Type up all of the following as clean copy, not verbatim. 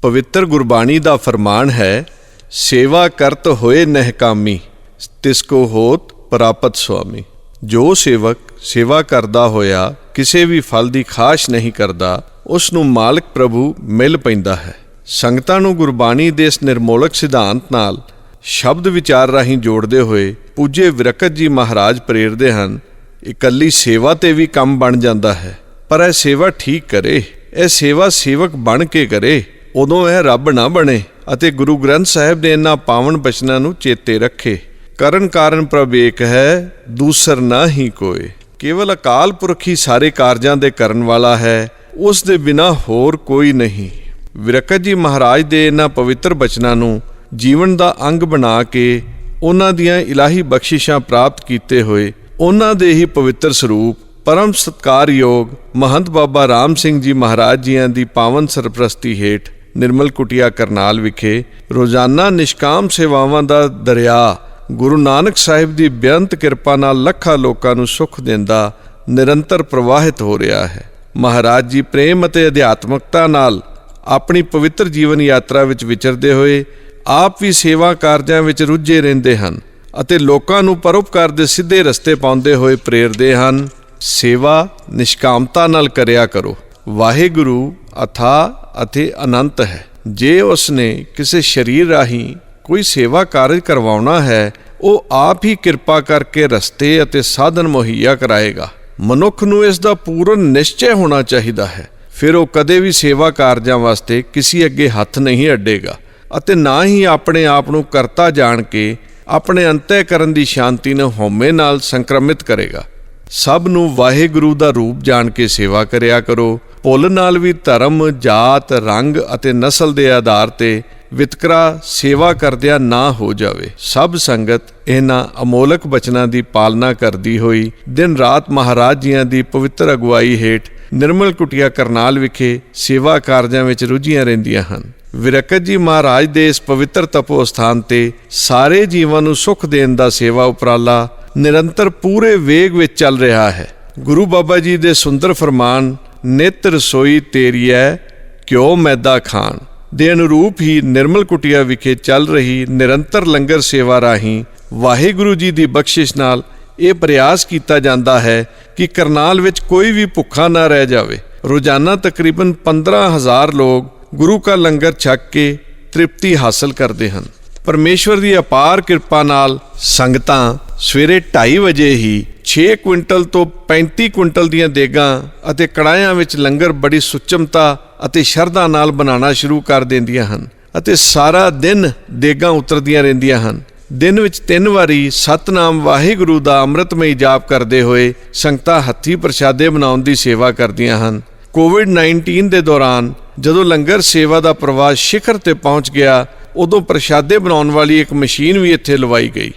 पवित्र गुरबाणी दा फरमान है, सेवा करत होए नहकामी, तिसको होत प्रापत स्वामी। जो सेवक सेवा करदा होया किसी भी फल की खाश नहीं करता, उसनूं मालिक प्रभु मिल पैंदा है। संगतां नूं गुरबाणी दे इस निर्मोलक सिद्धांत नाल शब्द विचार राहीं जोड़दे होए पूज्य विरकत जी महाराज प्रेरदे हन, इकल्ली सेवा ते भी काम बन जाता है, पर यह सेवा ठीक करे, यह सेवा सेवक बन के करे, उदों यह रब ना बने अते गुरु ग्रंथ साहिब दे इन्हां पावन बचनां नूं चेते रखे। करन कारण प्रभ एक है, दूसर ना ही कोई। केवल अकाल पुरख ही सारे कारजां दे करन वाला है, उस दे बिना होर कोई नहीं। विरकत जी महाराज दे इन्हां पवित्र बचनां नूं जीवन दा अंग बना के उन्हां दियां इलाही बख्शिशां प्राप्त कीते होए उन्हां दे ही पवित्र सरूप परम सत्कारयोग महंत बाबा राम सिंह जी महाराज जियां दी पावन सरप्रस्ती हेठ निर्मल कुटिया करनाल विखे रोजाना निष्काम सेवावां दा दरिया गुरु नानक साहिब दी बेअंत किरपा नाल लखां लोकां नूं सुख देंदा निरंतर प्रवाहित हो रहा है। महाराज जी प्रेम अते अध्यात्मकता नाल अपनी पवित्र जीवन यात्रा विच विचरदे होए आप भी सेवा कारजां विच रुझे रहिंदे हन अते लोकां नूं परोपकार दे सिद्धे रस्ते पाउंदे होए प्रेरदे हन। सेवा निष्कामता नाल करया करो। वाहिगुरु अथा अते अनंत है। जे उसने किसी शरीर राही कोई सेवा कार्य करवाउणा है, वो आप ही किरपा करके रस्ते अते साधन मुहैया कराएगा। मनुख नूं इस दा पूर्ण निश्चय होना चाहिदा है, फिर वो कदे भी सेवा कारजां वास्ते किसी अगे हथ नहीं अड्डेगा अते ना ही अपने आप नूं करता जान के अपने अंतःकरण दी शांति नूं हौमे नाल संक्रमित करेगा। सब नूं वाहिगुरु दा रूप जान के सेवा करया करो। भुल नाल भी धर्म जात रंग अते नस्ल दे आधार ते वितकरा सेवा करदिया ना हो जावे। सब संगत इन्हां अमोलक बचनां दी पालना करदी होई दिन रात महाराज जियां दी पवित्र अगुवाई हेठ निर्मल कुटिया करनाल विखे सेवा कारजां विच रुझियां रहिंदियां हन। विरकत जी महाराज दे इस पवित्र तपो स्थान ते सारे जीवां नूं सुख देण दा सेवा उपराला निरंतर पूरे वेग विच चल रहा है। गुरु बाबा जी दे सुंदर फरमान नित रसोई तेरी है क्यों मैदा खान दे अनुरूप ही निर्मल कुटिया विखे चल रही निरंतर लंगर सेवा राही वाहिगुरु जी दी बख्शिश नाल ये प्रयास किया जाता है कि करनाल विच कोई भी भुखा ना रह जावे। रोजाना तकरीबन 15,000 लोग गुरु का लंगर छक के तृप्ति हासिल करते हैं। परमेश्वर की अपार कृपा नाल संगतां सवेरे 2:30 वजे ही 6 क्विंटल तो 35 क्विंटल दीयां देगां अते कड़ाहियां विच लंगर बड़ी सुचमता अते शरधा नाल बनाना शुरू कर देंदियां हन अते सारा दिन देगां उतरदियां रहिंदियां हन। दिन विच 3 वारी सतनाम वाहिगुरु दा अमृतमई जाप करदे होए संगतां हत्थी प्रशादे बनाउण दी सेवा करदियां हन। कोविड-19 दे दौरान जदों लंगर सेवा दा प्रवाह शिखर ते पहुंच गया, उदों प्रशादे बनाउण वाली एक मशीन भी इत्थे लवाई गई।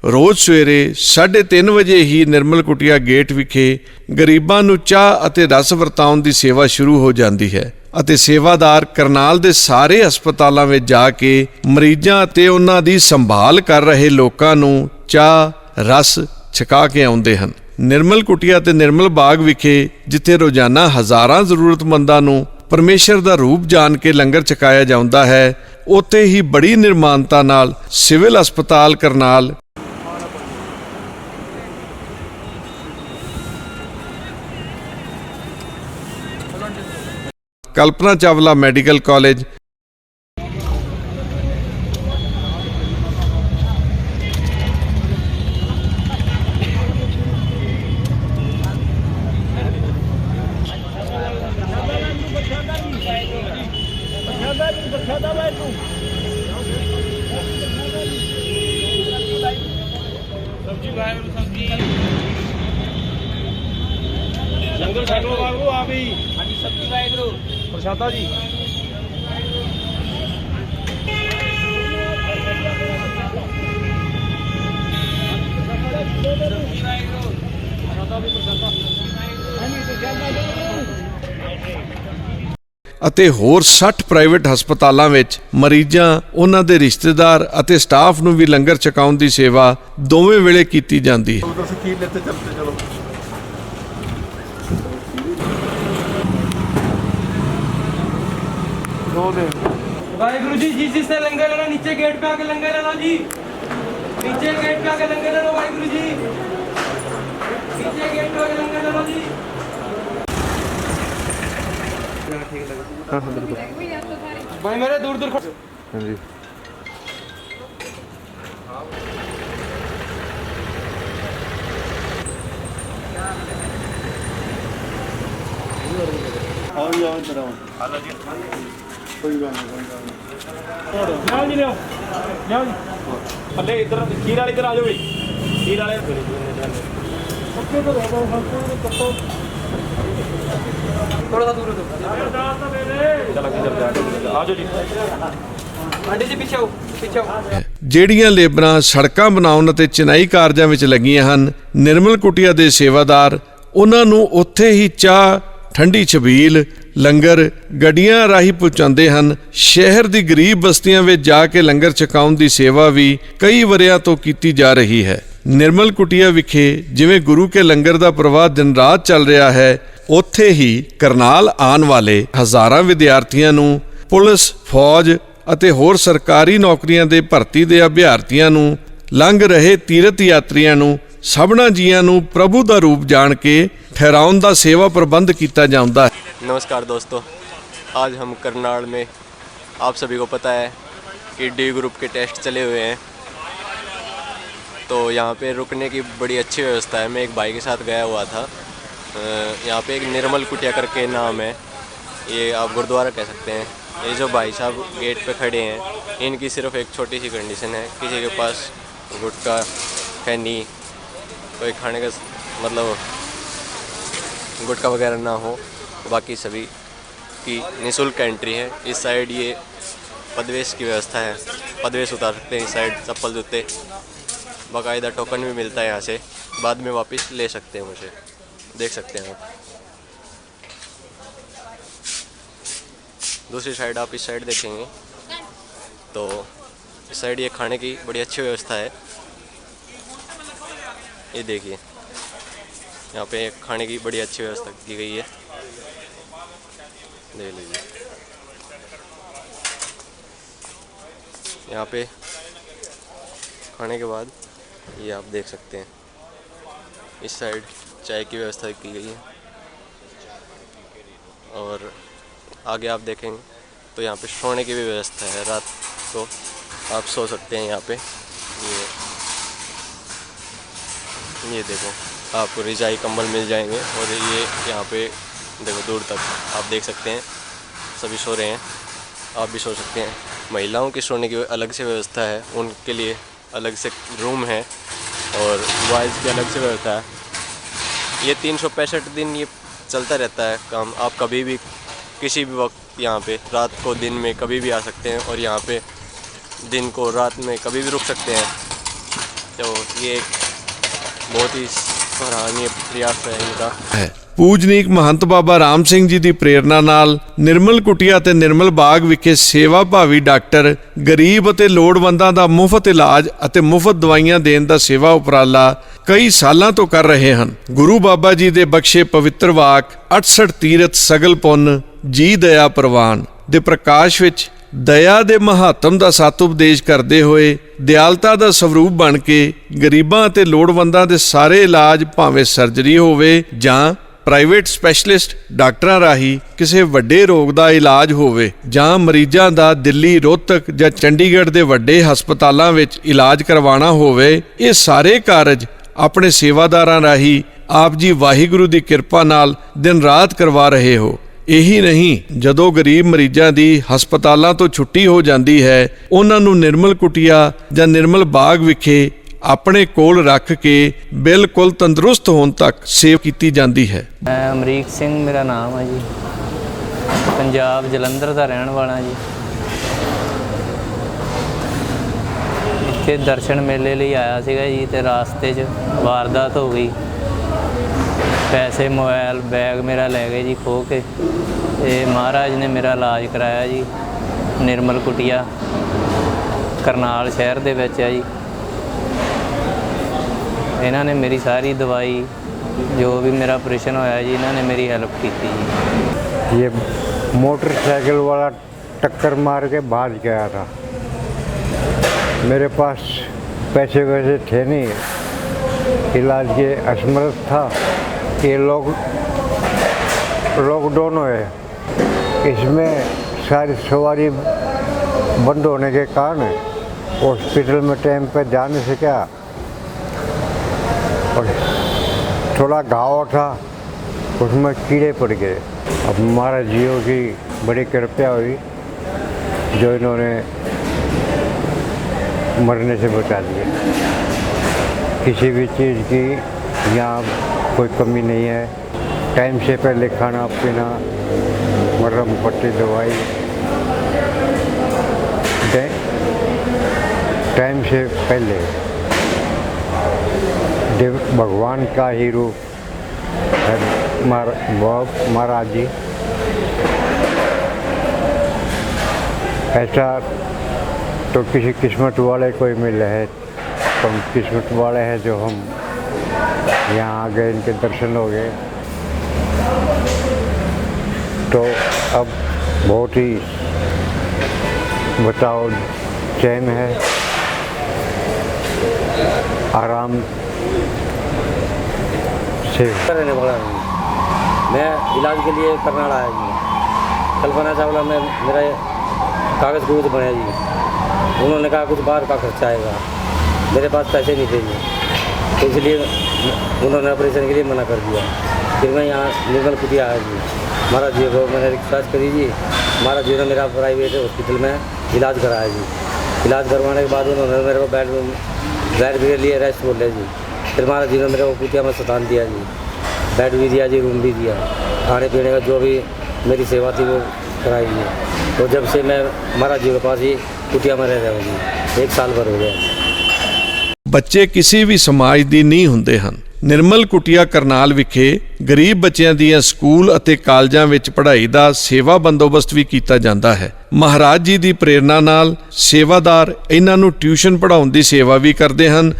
रोज़ सवेरे 3:30 वजे ही निर्मल कुटिया गेट विखे गरीबां नूं चाह अते रस वरताउण दी सेवा शुरू हो जाती है अते सेवादार करनाल दे सारे हस्पतालों में जाके मरीजां अते उन्हां दी संभाल कर रहे लोकां नूं चाह रस छका के आउंदे हन। निर्मल कुटिया ते निर्मल बाग विखे जिथे रोजाना हज़ारां जरूरतमंदां नूं परमेश्वर दा रूप जान के लंगर छकाया जाता है, उत्थे ही बड़ी निर्माणता नाल सिविल हस्पताल करनाल कल्पना चावला मेडिकल कॉलेज लंगर छक लो वागरू आप ही। हाँ जी सब्जी वागरू प्रसादा जी। ਅਤੇ ਹੋਰ 60 ਪ੍ਰਾਈਵੇਟ ਹਸਪਤਾਲਾਂ ਵਿੱਚ ਮਰੀਜ਼ਾਂ, ਉਹਨਾਂ ਦੇ ਰਿਸ਼ਤੇਦਾਰ ਅਤੇ ਸਟਾਫ ਨੂੰ ਵੀ ਲੰਗਰ ਛਕਾਉਣ ਦੀ ਸੇਵਾ ਦੋਵੇਂ ਵੇਲੇ ਕੀਤੀ ਜਾਂਦੀ ਹੈ। वाहिगुरु जी, जिससे लंगर लेना नीचे गेट पे आके लंगर ले लो जी। नीचे गेट पे आके लंगर ले लो वाहिगुरु जी। नीचे गेट पे आके लंगर ले लो जी। भाई मेरे दूर दूर ਲਿਆਓ ਜੀ, ਲਿਆਓ ਲਿਆਓ ਜੀ। ਥੱਲੇ ਇੱਧਰ ਖੀਰ ਵਾਲੇ ਇੱਧਰ ਆ ਜਾਓ ਬਈ। ਖੀਰ ਵਾਲੇ ਥੋੜਾ सा दूर हो चल आ जाओ जी। आंटी जी पीछे आओ, पीछे आओ। ਜਿਹੜੀਆਂ ਲੇਬਰਾਂ ਸੜਕਾਂ ਬਣਾਉਣ ਅਤੇ ਚਿਨਾਈ ਕਾਰਜਾਂ ਵਿੱਚ ਲੱਗੀਆਂ ਹਨ, ਨਿਰਮਲ ਕੁਟੀਆ ਦੇ ਸੇਵਾਦਾਰ ਉਹਨਾਂ ਨੂੰ ਉੱਥੇ ਹੀ ਚਾਹ, ਠੰਡੀ ਛਬੀਲ, ਲੰਗਰ ਗੱਡੀਆਂ ਰਾਹੀਂ ਪਹੁੰਚਾਉਂਦੇ ਹਨ। ਸ਼ਹਿਰ ਦੀ ਗਰੀਬ ਬਸਤੀਆਂ ਵਿੱਚ ਜਾ ਕੇ ਲੰਗਰ ਛਕਾਉਣ ਦੀ ਸੇਵਾ ਵੀ ਕਈ ਵਰ੍ਹਿਆਂ ਤੋਂ ਕੀਤੀ ਜਾ ਰਹੀ ਹੈ। ਨਿਰਮਲ ਕੁਟੀਆ ਵਿਖੇ ਜਿਵੇਂ ਗੁਰੂ ਕੇ ਲੰਗਰ ਦਾ ਪ੍ਰਵਾਹ ਦਿਨ ਰਾਤ ਚੱਲ ਰਿਹਾ ਹੈ, ਉੱਥੇ ਹੀ ਕਰਨਾਲ ਆਉਣ ਵਾਲੇ ਹਜ਼ਾਰਾਂ ਵਿਦਿਆਰਥੀਆਂ ਨੂੰ, ਪੁਲਿਸ, ਫੌਜ ਅਤੇ ਹੋਰ ਸਰਕਾਰੀ ਨੌਕਰੀਆਂ ਦੇ ਭਰਤੀ ਦੇ ਅਭਿਆਰਥੀਆਂ ਨੂੰ, ਲੰਘ ਰਹੇ ਤੀਰਥ ਯਾਤਰੀਆਂ ਨੂੰ, ਸਭਨਾਂ ਜੀਆਂ ਨੂੰ ਪ੍ਰਭੂ ਦਾ ਰੂਪ ਜਾਣ ਕੇ ठहराउन का सेवा प्रबंध किया जाता है। नमस्कार दोस्तों, आज हम करनाल में, आप सभी को पता है कि डी ग्रुप के टेस्ट चले हुए हैं, तो यहाँ पे रुकने की बड़ी अच्छी व्यवस्था है। मैं एक भाई के साथ गया हुआ था। यहाँ पे एक निर्मल कुटिया करके नाम है, ये आप गुरुद्वारा कह सकते हैं। ये जो भाई साहब गेट पे खड़े हैं, इनकी सिर्फ एक छोटी सी कंडीशन है, किसी के पास गुटखा, खैनी, कोई खाने का मतलब गुटखा वगैरह ना हो, बाकी सभी की निःशुल्क एंट्री है। इस साइड ये पदवेश की व्यवस्था है, पदवेश उतार सकते हैं। इस साइड चप्पल जूते, बाकायदा टोकन भी मिलता है, यहाँ से बाद में वापस ले सकते हैं। मुझे देख सकते हैं आप। दूसरी साइड आप इस साइड देखेंगे तो इस साइड ये खाने की बड़ी अच्छी व्यवस्था है। ये देखिए, यहाँ पे खाने की बड़ी अच्छी व्यवस्था की गई है, देख लीजिए। यहाँ पे खाने के बाद ये आप देख सकते हैं, इस साइड चाय की व्यवस्था की गई है, और आगे आप देखेंगे तो यहाँ पे सोने की भी व्यवस्था है। रात को आप सो सकते हैं यहाँ पे। ये देखो, आपको रजाई कंबल मिल जाएंगे, और ये यहाँ पे देखो दूर तक आप देख सकते हैं, सभी सो रहे हैं, आप भी सो सकते हैं। महिलाओं की सोने की अलग से व्यवस्था है, उनके लिए अलग से रूम है, और बॉयज़ की अलग से व्यवस्था है। ये 365 दिन ये चलता रहता है काम। आप कभी भी किसी भी वक्त यहाँ पे, रात को दिन में कभी भी आ सकते हैं, और यहाँ पे दिन को रात में कभी भी रुक सकते हैं। तो ये एक बहुत ही सराहनीय प्रयास है इनका। ਪੂਜਨੀਕ ਮਹੰਤ ਬਾਬਾ ਰਾਮ ਸਿੰਘ ਜੀ ਦੀ ਪ੍ਰੇਰਣਾ ਨਾਲ ਨਿਰਮਲ ਕੁਟੀਆ ਤੇ ਨਿਰਮਲ ਬਾਗ ਵਿਖੇ ਸੇਵਾ ਭਾਵੀ ਡਾਕਟਰ ਗਰੀਬ ਅਤੇ ਲੋੜਵੰਦਾਂ ਦਾ ਮੁਫਤ ਇਲਾਜ ਅਤੇ ਮੁਫਤ ਦਵਾਈਆਂ ਦੇਣ ਦਾ ਸੇਵਾ ਉਪਰਾਲਾ ਕਈ ਸਾਲਾਂ ਤੋਂ ਕਰ ਰਹੇ ਹਨ। ਗੁਰੂ ਬਾਬਾ ਜੀ ਦੇ ਬਖਸ਼ੇ ਪਵਿੱਤਰ ਵਾਕ 68 ਤੀਰਥ ਸਗਲ ਪੁੰਨ ਜੀ ਦਇਆ ਪ੍ਰਵਾਨ ਦੇ ਪ੍ਰਕਾਸ਼ ਵਿੱਚ ਦਇਆ ਦੇ ਮਹੱਤਵ ਦਾ ਸਤ ਉਪਦੇਸ਼ ਕਰਦੇ ਹੋਏ ਦਿਆਲਤਾ ਦਾ ਸਵਰੂਪ ਬਣ ਕੇ ਗਰੀਬਾਂ ਅਤੇ ਲੋੜਵੰਦਾਂ ਦੇ ਸਾਰੇ ਇਲਾਜ, ਭਾਵੇਂ ਸਰਜਰੀ ਹੋਵੇ ਜਾਂ ਪ੍ਰਾਈਵੇਟ ਸਪੈਸ਼ਲਿਸਟ ਡਾਕਟਰਾਂ ਰਾਹੀਂ ਕਿਸੇ ਵੱਡੇ ਰੋਗ ਦਾ ਇਲਾਜ ਹੋਵੇ, ਜਾਂ ਮਰੀਜ਼ਾਂ ਦਾ ਦਿੱਲੀ, ਰੋਹਤਕ ਜਾਂ ਚੰਡੀਗੜ੍ਹ ਦੇ ਵੱਡੇ ਹਸਪਤਾਲਾਂ ਵਿੱਚ ਇਲਾਜ ਕਰਵਾਉਣਾ ਹੋਵੇ, ਇਹ ਸਾਰੇ ਕਾਰਜ ਆਪਣੇ ਸੇਵਾਦਾਰਾਂ ਰਾਹੀਂ ਆਪ ਜੀ ਵਾਹਿਗੁਰੂ ਦੀ ਕਿਰਪਾ ਨਾਲ ਦਿਨ ਰਾਤ ਕਰਵਾ ਰਹੇ ਹੋ। ਇਹੀ ਨਹੀਂ, ਜਦੋਂ ਗਰੀਬ ਮਰੀਜ਼ਾਂ ਦੀ ਹਸਪਤਾਲਾਂ ਤੋਂ ਛੁੱਟੀ ਹੋ ਜਾਂਦੀ ਹੈ, ਉਹਨਾਂ ਨੂੰ ਨਿਰਮਲ ਕੁਟੀਆ ਜਾਂ ਨਿਰਮਲ ਬਾਗ ਵਿਖੇ ਆਪਣੇ ਕੋਲ ਰੱਖ ਕੇ ਬਿਲਕੁਲ ਤੰਦਰੁਸਤ ਹੋਣ ਤੱਕ ਸੇਵਾ ਕੀਤੀ ਜਾਂਦੀ ਹੈ। ਮੈਂ ਅਮਰੀਕ ਸਿੰਘ ਮੇਰਾ ਨਾਮ ਹੈ ਜੀ, ਪੰਜਾਬ ਜਲੰਧਰ ਦਾ ਰਹਿਣ ਵਾਲਾ ਜੀ। ਇੱਥੇ ਦਰਸ਼ਨ ਮੇਲੇ ਲਈ ਆਇਆ ਸੀਗਾ ਜੀ, ਤੇ ਰਾਸਤੇ 'ਚ ਵਾਰਦਾਤ ਹੋ ਗਈ। ਪੈਸੇ, ਮੋਬਾਈਲ, ਬੈਗ ਮੇਰਾ ਲੈ ਗਏ ਜੀ ਖੋਹ ਕੇ। ਤੇ ਮਹਾਰਾਜ ਨੇ ਮੇਰਾ ਇਲਾਜ ਕਰਾਇਆ ਜੀ ਨਿਰਮਲ ਕੁਟੀਆ ਕਰਨਾਲ ਸ਼ਹਿਰ ਦੇ ਵਿੱਚ ਹੈ ਜੀ। ਇਹਨਾਂ ਨੇ ਮੇਰੀ ਸਾਰੀ ਦਵਾਈ ਜੋ ਵੀ ਮੇਰਾ ਆਪਰੇਸ਼ਨ ਹੋਇਆ ਜੀ ਇਹਨਾਂ ਨੇ ਮੇਰੀ ਹੈਲਪ ਕੀਤੀ ਜੀ। ये मोटरसाइकिल वाला टक्कर मार के भाग गया था। मेरे पास पैसे वैसे थे नहीं, इलाज के असमर्थ था। ये लॉकडाउन है, इसमें सारी सवारी बंद होने के कारण हॉस्पिटल में टाइम पे जा नहीं सका और थोड़ा घाव था, उसमें कीड़े पड़ गए। अब महाराज जियो की बड़ी कृपया हुई जो इन्होंने मरने से बचा दिया। किसी भी चीज़ की यहाँ कोई कमी नहीं है। टाइम से पहले खाना पीना, मरहम पट्टी दवाई टाइम से पहले। भगवान का ही रूप है महाराज जी। ऐसा तो किसी किस्मत वाले को ही मिले है, तो हम किस्मत वाले हैं जो हम यहाँ आ गए, इनके दर्शन हो गए। तो अब बहुत ही बताओ चैन है, आराम से। रहने वाला हूँ मैं, इलाज के लिए करनाल आया जी। कल्पना चावला में मेरा कागज़ गुरुद बने जी। उन्होंने कहा कुछ बाहर का खर्चा आएगा, मेरे पास पैसे नहीं थे जी, तो इसलिए उन्होंने ऑपरेशन के लिए मना कर दिया। फिर मैं यहाँ निर्मल कुटिया आया जी। महाराज जी को मैंने रिक्वेस्ट करी जी, महाराज जी ने मेरा प्राइवेट हॉस्पिटल में इलाज कराया जी। इलाज करवाने के बाद उन्होंने मेरे को बेड के लिए रेस्ट बोले जी। फिर महाराज जी ने मेरे को कुटिया में स्थान दिया जी, बेड भी दिया जी, रूम भी दिया, खाने पीने का जो भी मेरी सेवा थी वो कराई जी। तो जब से मैं महाराज जी के पास ही कुटिया में रह रहा हूँ जी, 1 साल भर हो गया। ਬੱਚੇ ਕਿਸੇ ਵੀ ਸਮਾਜ ਦੀ ਨਹੀਂ ਹੁੰਦੇ ਹਨ। ਨਿਰਮਲ ਕੁਟੀਆ ਕਰਨਾਲ ਵਿਖੇ ਗਰੀਬ ਬੱਚਿਆਂ ਦੀਆਂ ਸਕੂਲ ਅਤੇ ਕਾਲਜਾਂ ਵਿੱਚ ਪੜ੍ਹਾਈ ਦਾ ਸੇਵਾ ਬੰਦੋਬਸਤ ਵੀ ਕੀਤਾ ਜਾਂਦਾ ਹੈ। ਮਹਾਰਾਜ ਜੀ ਦੀ ਪ੍ਰੇਰਣਾ ਨਾਲ ਸੇਵਾਦਾਰ ਇਹਨਾਂ ਨੂੰ ਟਿਊਸ਼ਨ ਪੜ੍ਹਾਉਣ ਦੀ ਸੇਵਾ ਵੀ ਕਰਦੇ ਹਨ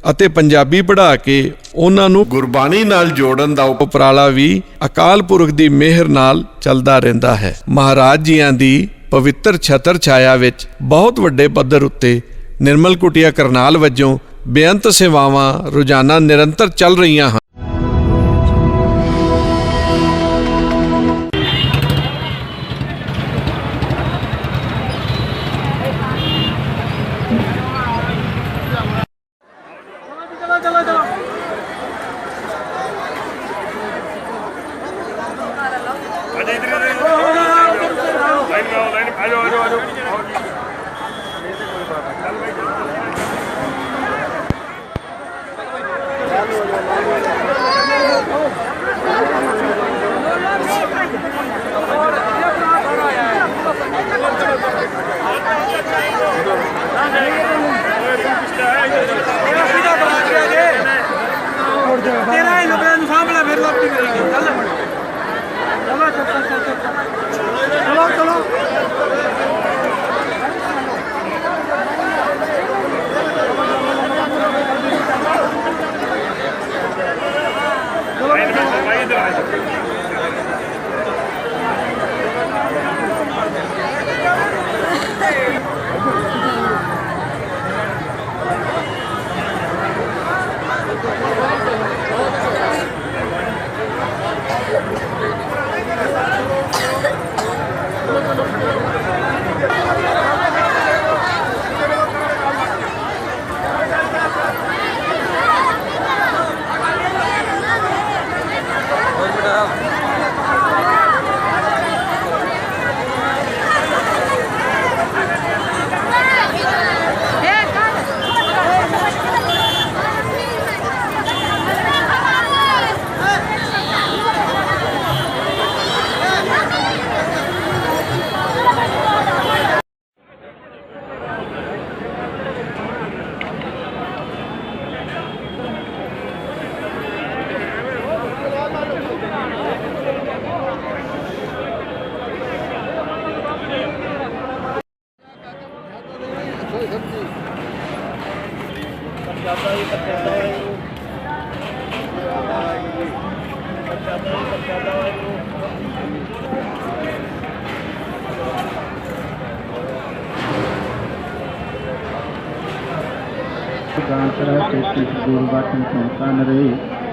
ਅਤੇ ਪੰਜਾਬੀ ਪੜ੍ਹਾ ਕੇ ਉਹਨਾਂ ਨੂੰ ਗੁਰਬਾਣੀ ਨਾਲ ਜੋੜਨ ਦਾ ਉਪਰਾਲਾ ਵੀ ਅਕਾਲ ਪੁਰਖ ਦੀ ਮਿਹਰ ਨਾਲ ਚੱਲਦਾ ਰਹਿੰਦਾ ਹੈ। ਮਹਾਰਾਜ ਜੀਆਂ ਦੀ ਪਵਿੱਤਰ ਛਤਰ ਛਾਇਆ ਵਿੱਚ ਬਹੁਤ ਵੱਡੇ ਪੱਧਰ ਉੱਤੇ ਨਿਰਮਲ ਕੁਟੀਆ ਕਰਨਾਲ ਵਜੋਂ ਬੇਅੰਤ ਸੇਵਾਵਾਂ ਰੋਜ਼ਾਨਾ ਨਿਰੰਤਰ ਚੱਲ ਰਹੀਆਂ ਹਨ।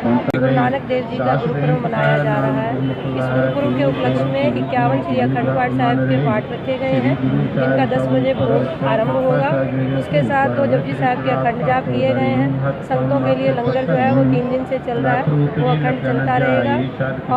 गुरु नानक देव जी का गुरुपुरब मनाया जा रहा है। इस गुरुपुरब के उपलक्ष्य में 51 श्री अखंड पाठ साहिब के पाठ रखे गए हैं, जिनका 10 बजे भोग आरंभ होगा। उसके साथ 2 जपजी साहब के अखंड जाप किए गए हैं। संतों के लिए लंगर जो है वो 3 दिन से चल रहा है, वो अखंड चलता रहेगा।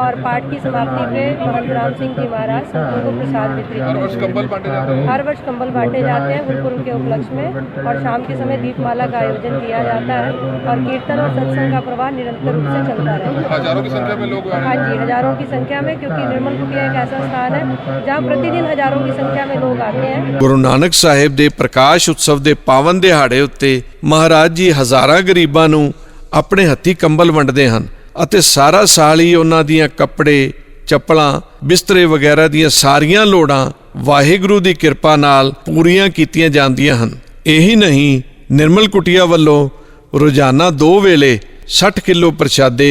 और पाठ की समाप्ति पे महंत राम सिंह जी महाराज संतों को प्रसाद वितरित करेंगे। हर वर्ष कंबल बांटे जाते हैं गुरुपुरब के उपलक्ष्य में, और शाम के समय दीपमाला का आयोजन किया जाता है, और कीर्तन और सत्संग का प्रवाह निरंतर रूप से चलता रहेगा। हजारों की संख्या में लोग हाँ जी, हजारों की संख्या में, क्योंकि निर्मल कुटिया एक ऐसा स्थान है जहाँ प्रतिदिन हजारों की संख्या में लोग आते हैं। ਗੁਰੂ ਨਾਨਕ ਸਾਹਿਬ ਦੇ ਪ੍ਰਕਾਸ਼ ਉਤਸਵ ਦੇ ਪਾਵਨ ਦਿਹਾੜੇ ਉੱਤੇ ਮਹਾਰਾਜ ਜੀ ਹਜ਼ਾਰਾਂ ਗਰੀਬਾਂ ਨੂੰ ਆਪਣੇ ਹੱਥੀਂ ਕੰਬਲ ਵੰਡਦੇ ਹਨ ਅਤੇ ਸਾਰਾ ਸਾਲ ਹੀ ਉਹਨਾਂ ਦੀਆਂ ਕੱਪੜੇ, ਚੱਪਲਾਂ, ਬਿਸਤਰੇ ਵਗੈਰਾ ਦੀਆਂ ਸਾਰੀਆਂ ਲੋੜਾਂ ਵਾਹਿਗੁਰੂ ਦੀ ਕਿਰਪਾ ਨਾਲ ਪੂਰੀਆਂ ਕੀਤੀਆਂ ਜਾਂਦੀਆਂ ਹਨ। ਇਹੀ ਨਹੀਂ, ਨਿਰਮਲ ਕੁਟੀਆ ਵੱਲੋਂ ਰੋਜ਼ਾਨਾ 2 ਵੇਲੇ 60 ਕਿਲੋ ਪ੍ਰਸ਼ਾਦੇ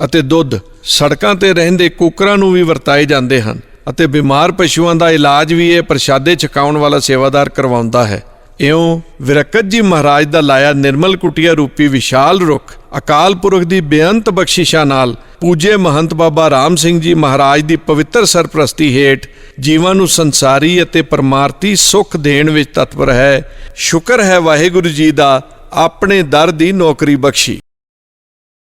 ਅਤੇ ਦੁੱਧ ਸੜਕਾਂ ਤੇ ਰਹਿੰਦੇ ਕੁੱਕਰਾਂ ਨੂੰ ਵੀ ਵਰਤਾਏ ਜਾਂਦੇ ਹਨ ਅਤੇ ਬਿਮਾਰ ਪਸ਼ੂਆਂ ਦਾ ਇਲਾਜ ਵੀ ਇਹ ਪ੍ਰਸ਼ਾਦੇ ਛਕਾਉਣ ਵਾਲਾ ਸੇਵਾਦਾਰ ਕਰਵਾਉਂਦਾ ਹੈ। ਇਉਂ ਵਿਰਕਤ ਜੀ ਮਹਾਰਾਜ ਦਾ ਲਾਇਆ ਨਿਰਮਲ ਕੁਟੀਆ ਰੂਪੀ ਵਿਸ਼ਾਲ ਰੁੱਖ ਅਕਾਲ ਪੁਰਖ ਦੀ ਬੇਅੰਤ ਬਖਸ਼ਿਸ਼ਾਂ ਨਾਲ ਪੂਜੇ ਮਹੰਤ ਬਾਬਾ ਰਾਮ ਸਿੰਘ ਜੀ ਮਹਾਰਾਜ ਦੀ ਪਵਿੱਤਰ ਸਰਪ੍ਰਸਤੀ ਹੇਠ ਜੀਵਾਂ ਨੂੰ ਸੰਸਾਰੀ ਅਤੇ ਪਰਮਾਰਥੀ ਸੁੱਖ ਦੇਣ ਵਿੱਚ ਤਤਪਰ ਹੈ। ਸ਼ੁਕਰ ਹੈ ਵਾਹਿਗੁਰੂ ਜੀ ਦਾ ਆਪਣੇ ਦਰ ਦੀ ਨੌਕਰੀ ਬਖਸ਼ੀ।